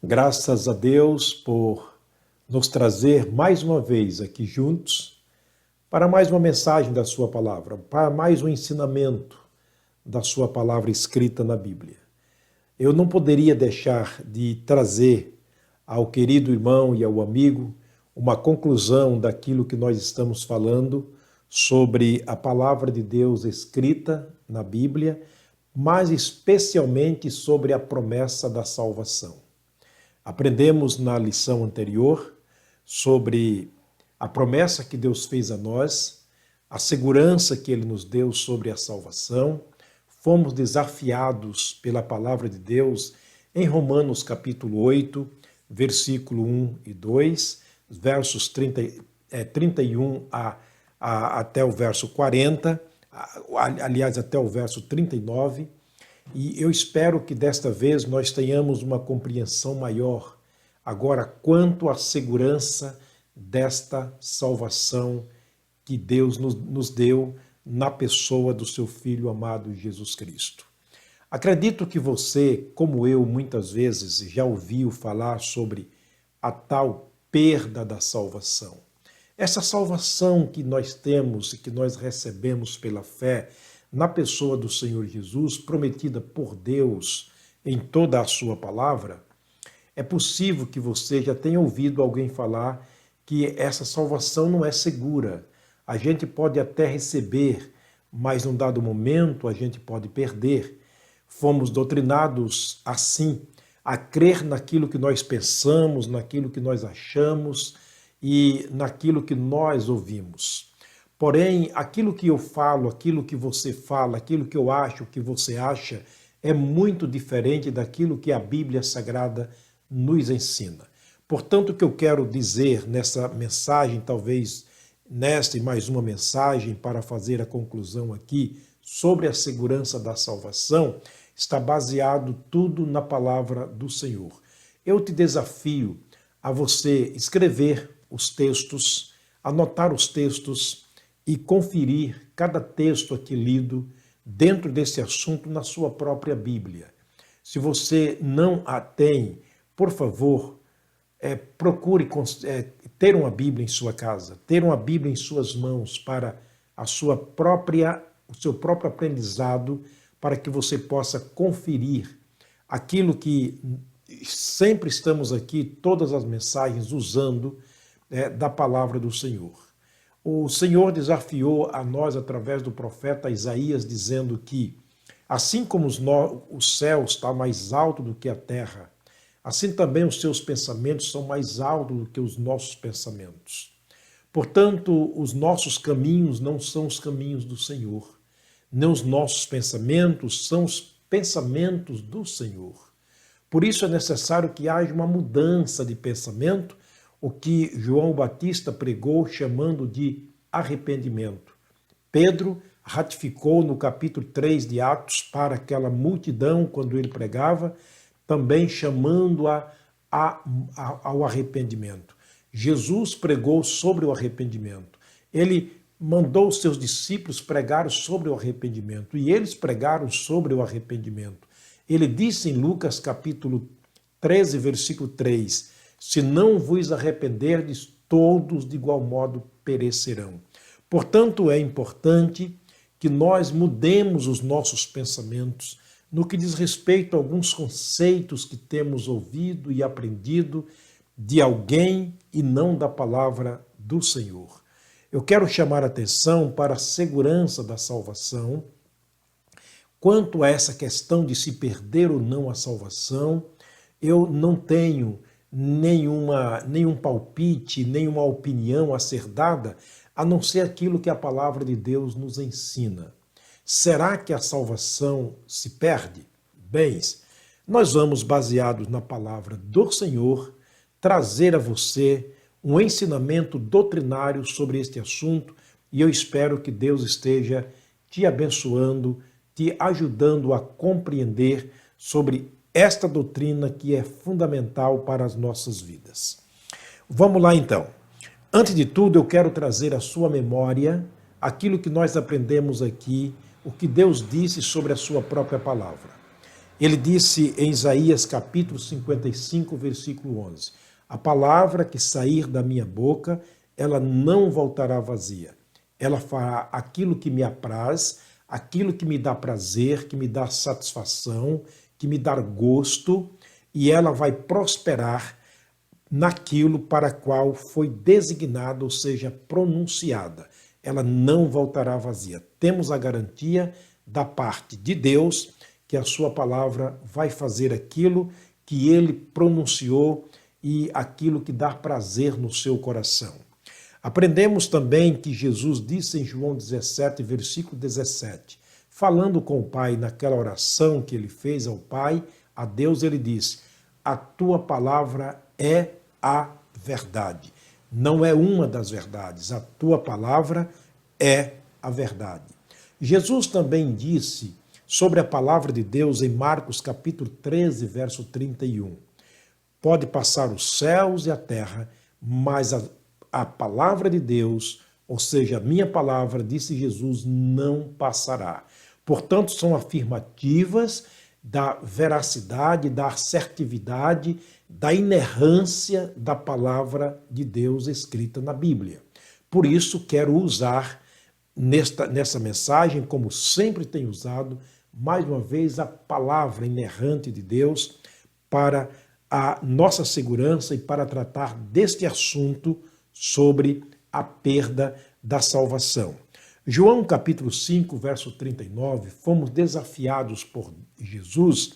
Graças a Deus por nos trazer mais uma vez aqui juntos para mais uma mensagem da Sua palavra, para mais um ensinamento da Sua palavra escrita na Bíblia. Eu não poderia deixar de trazer ao querido irmão e ao amigo uma conclusão daquilo que nós estamos falando sobre a palavra de Deus escrita na Bíblia, mas especialmente sobre a promessa da salvação. Aprendemos na lição anterior sobre a promessa que Deus fez a nós, a segurança que Ele nos deu sobre a salvação. Fomos desafiados pela palavra de Deus em Romanos capítulo 8, versículo 1 e 2, versos 31 até o verso 40, aliás, até o verso 39. E eu espero que desta vez nós tenhamos uma compreensão maior agora quanto à segurança desta salvação que Deus nos deu na pessoa do seu Filho amado Jesus Cristo. Acredito que você, como eu, muitas vezes já ouviu falar sobre a tal perda da salvação. Essa salvação que nós temos e que nós recebemos pela fé na pessoa do Senhor Jesus, prometida por Deus em toda a sua palavra, é possível que você já tenha ouvido alguém falar que essa salvação não é segura. A gente pode até receber, mas num dado momento a gente pode perder. Fomos doutrinados assim, a crer naquilo que nós pensamos, naquilo que nós achamos e naquilo que nós ouvimos. Porém, aquilo que eu falo, aquilo que você fala, aquilo que eu acho, que você acha, é muito diferente daquilo que a Bíblia Sagrada nos ensina. Portanto, o que eu quero dizer nessa mensagem, talvez nesta e mais uma mensagem para fazer a conclusão aqui sobre a segurança da salvação, está baseado tudo na palavra do Senhor. Eu te desafio a você escrever os textos, anotar os textos, e conferir cada texto aqui lido dentro desse assunto na sua própria Bíblia. Se você não a tem, por favor, procure ter uma Bíblia em sua casa, ter uma Bíblia em suas mãos para o seu próprio aprendizado, para que você possa conferir aquilo que sempre estamos aqui, todas as mensagens, usando da palavra do Senhor. O Senhor desafiou a nós através do profeta Isaías, dizendo que assim como o céu está mais alto do que a terra, assim também os seus pensamentos são mais altos do que os nossos pensamentos. Portanto, os nossos caminhos não são os caminhos do Senhor, nem os nossos pensamentos são os pensamentos do Senhor. Por isso é necessário que haja uma mudança de pensamento, o que João Batista pregou chamando de arrependimento. Pedro ratificou no capítulo 3 de Atos para aquela multidão quando ele pregava, também chamando-a ao arrependimento. Jesus pregou sobre o arrependimento. Ele mandou os seus discípulos pregar sobre o arrependimento e eles pregaram sobre o arrependimento. Ele disse em Lucas capítulo 13, versículo 3, se não vos arrependerdes, todos de igual modo perecerão. Portanto, é importante que nós mudemos os nossos pensamentos no que diz respeito a alguns conceitos que temos ouvido e aprendido de alguém e não da palavra do Senhor. Eu quero chamar a atenção para a segurança da salvação. Quanto a essa questão de se perder ou não a salvação, eu não tenho nenhum palpite, nenhuma opinião a ser dada, a não ser aquilo que a palavra de Deus nos ensina. Será que a salvação se perde? Bem, nós vamos, baseados na palavra do Senhor, trazer a você um ensinamento doutrinário sobre este assunto e eu espero que Deus esteja te abençoando, te ajudando a compreender sobre esta doutrina que é fundamental para as nossas vidas. Vamos lá então. Antes de tudo, eu quero trazer à sua memória aquilo que nós aprendemos aqui, o que Deus disse sobre a sua própria palavra. Ele disse em Isaías capítulo 55, versículo 11: a palavra que sair da minha boca, ela não voltará vazia. Ela fará aquilo que me apraz, aquilo que me dá prazer, que me dá satisfação, que me dá gosto, e ela vai prosperar naquilo para qual foi designada, ou seja, pronunciada. Ela não voltará vazia. Temos a garantia da parte de Deus que a sua palavra vai fazer aquilo que ele pronunciou e aquilo que dá prazer no seu coração. Aprendemos também que Jesus disse em João 17, versículo 17, falando com o Pai naquela oração que ele fez ao Pai, a Deus ele disse: a tua palavra é a verdade. Não é uma das verdades, a tua palavra é a verdade. Jesus também disse sobre a palavra de Deus em Marcos capítulo 13, verso 31. Pode passar os céus e a terra, mas a palavra de Deus, ou seja, a minha palavra, disse Jesus, não passará. Portanto, são afirmativas da veracidade, da assertividade, da inerrância da palavra de Deus escrita na Bíblia. Por isso, quero usar nessa mensagem, como sempre tenho usado, mais uma vez a palavra inerrante de Deus para a nossa segurança e para tratar deste assunto sobre a perda da salvação. João capítulo 5, verso 39, fomos desafiados por Jesus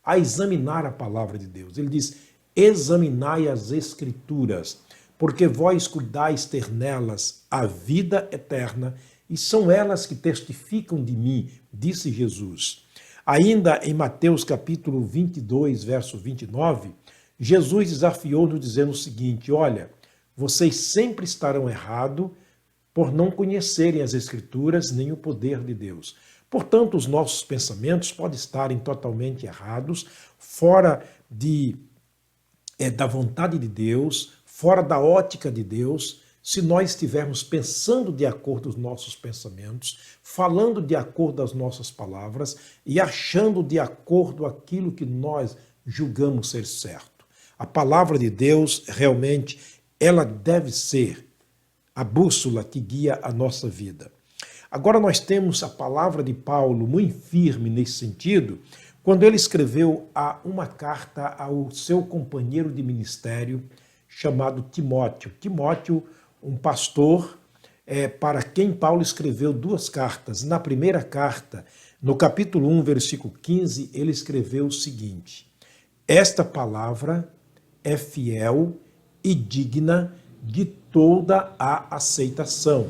a examinar a palavra de Deus. Ele diz: examinai as Escrituras, porque vós cuidais ter nelas a vida eterna, e são elas que testificam de mim, disse Jesus. Ainda em Mateus capítulo 22, verso 29, Jesus desafiou-nos dizendo o seguinte: olha, vocês sempre estarão errados por não conhecerem as Escrituras nem o poder de Deus. Portanto, os nossos pensamentos podem estarem totalmente errados, fora da vontade de Deus, fora da ótica de Deus, se nós estivermos pensando de acordo com os nossos pensamentos, falando de acordo com as nossas palavras e achando de acordo aquilo que nós julgamos ser certo. A palavra de Deus, realmente, ela deve ser a bússola que guia a nossa vida. Agora nós temos a palavra de Paulo muito firme nesse sentido, quando ele escreveu uma carta ao seu companheiro de ministério chamado Timóteo. Timóteo, um pastor, para quem Paulo escreveu duas cartas. Na primeira carta, no capítulo 1, versículo 15, ele escreveu o seguinte: esta palavra é fiel e digna de toda a aceitação.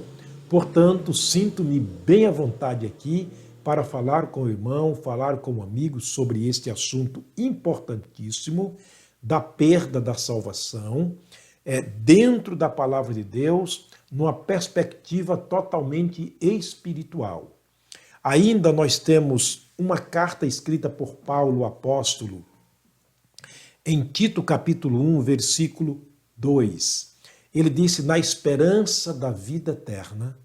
Portanto, sinto-me bem à vontade aqui para falar com o irmão, falar com o amigo sobre este assunto importantíssimo da perda da salvação, dentro da palavra de Deus, numa perspectiva totalmente espiritual. Ainda nós temos uma carta escrita por Paulo, o apóstolo, em Tito capítulo 1, versículo 2. Ele disse: na esperança da vida eterna,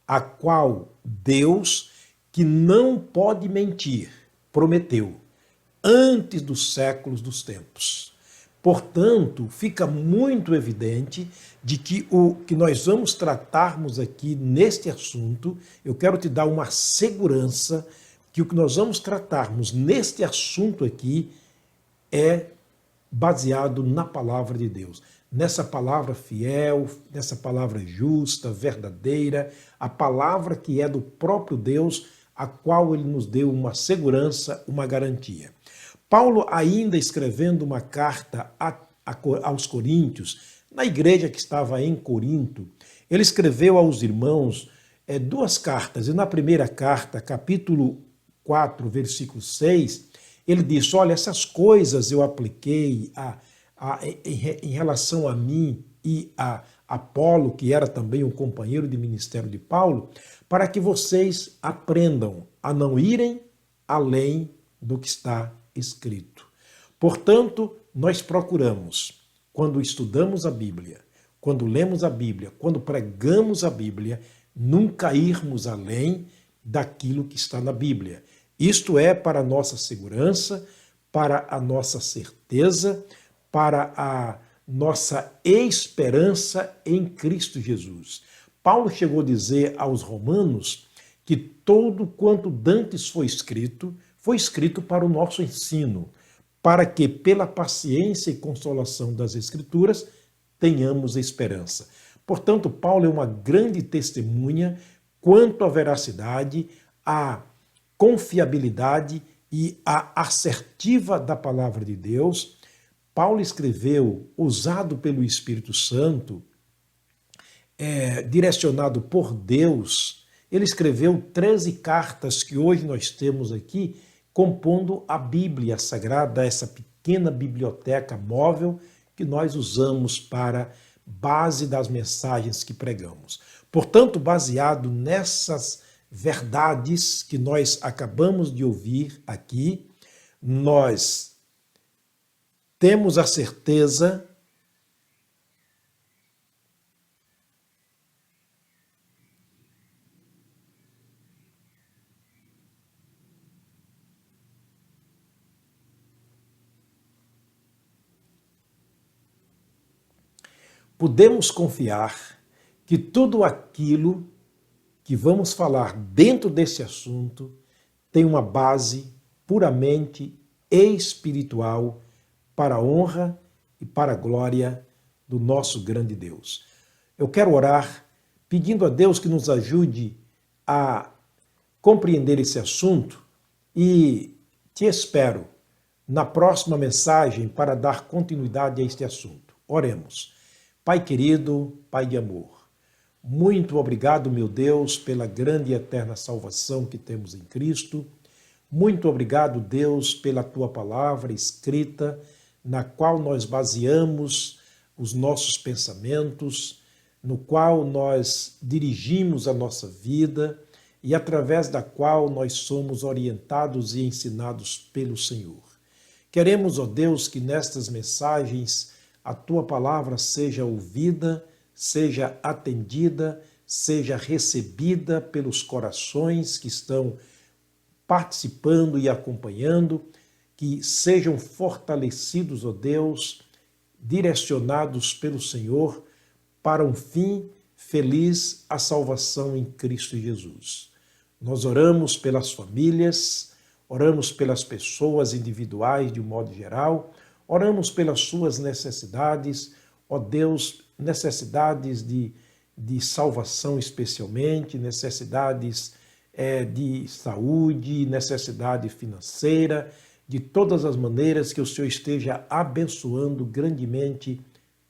a qual Deus, que não pode mentir, prometeu, antes dos séculos dos tempos. Portanto, fica muito evidente de que o que nós vamos tratarmos aqui neste assunto, eu quero te dar uma segurança que o que nós vamos tratarmos neste assunto aqui é baseado na palavra de Deus. Nessa palavra fiel, nessa palavra justa, verdadeira, a palavra que é do próprio Deus, a qual ele nos deu uma segurança, uma garantia. Paulo, ainda escrevendo uma carta aos Coríntios, na igreja que estava em Corinto, ele escreveu aos irmãos duas cartas, e na primeira carta, capítulo 4, versículo 6, ele diz: olha, essas coisas eu apliquei em relação a mim e a Apolo, que era também um companheiro de ministério de Paulo, para que vocês aprendam a não irem além do que está escrito. Portanto, nós procuramos, quando estudamos a Bíblia, quando lemos a Bíblia, quando pregamos a Bíblia, nunca irmos além daquilo que está na Bíblia. Isto é para a nossa segurança, para a nossa certeza, para a nossa esperança em Cristo Jesus. Paulo chegou a dizer aos romanos que todo quanto dantes foi escrito para o nosso ensino, para que pela paciência e consolação das Escrituras tenhamos esperança. Portanto, Paulo é uma grande testemunha quanto à veracidade, à confiabilidade e à assertiva da palavra de Deus. Paulo escreveu, usado pelo Espírito Santo, direcionado por Deus, ele escreveu 13 cartas que hoje nós temos aqui, compondo a Bíblia Sagrada, essa pequena biblioteca móvel que nós usamos para base das mensagens que pregamos. Portanto, baseado nessas verdades que nós acabamos de ouvir aqui, nós temos a certeza podemos confiar que tudo aquilo que vamos falar dentro desse assunto tem uma base puramente espiritual para a honra e para a glória do nosso grande Deus. Eu quero orar pedindo a Deus que nos ajude a compreender esse assunto e te espero na próxima mensagem para dar continuidade a este assunto. Oremos. Pai querido, Pai de amor, muito obrigado, meu Deus, pela grande e eterna salvação que temos em Cristo. Muito obrigado, Deus, pela tua palavra escrita, na qual nós baseamos os nossos pensamentos, no qual nós dirigimos a nossa vida e através da qual nós somos orientados e ensinados pelo Senhor. Queremos, ó Deus, que nestas mensagens a tua palavra seja ouvida, seja atendida, seja recebida pelos corações que estão participando e acompanhando, que sejam fortalecidos, ó Deus, direcionados pelo Senhor para um fim feliz, a salvação em Cristo Jesus. Nós oramos pelas famílias, oramos pelas pessoas individuais de um modo geral, oramos pelas suas necessidades, ó Deus, necessidades de salvação especialmente, necessidades de saúde, necessidade financeira, de todas as maneiras que o Senhor esteja abençoando grandemente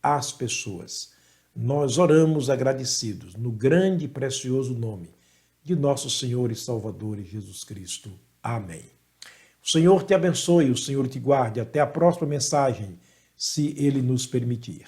as pessoas. Nós oramos agradecidos no grande e precioso nome de nosso Senhor e Salvador Jesus Cristo. Amém. O Senhor te abençoe, o Senhor te guarde. Até a próxima mensagem, se Ele nos permitir.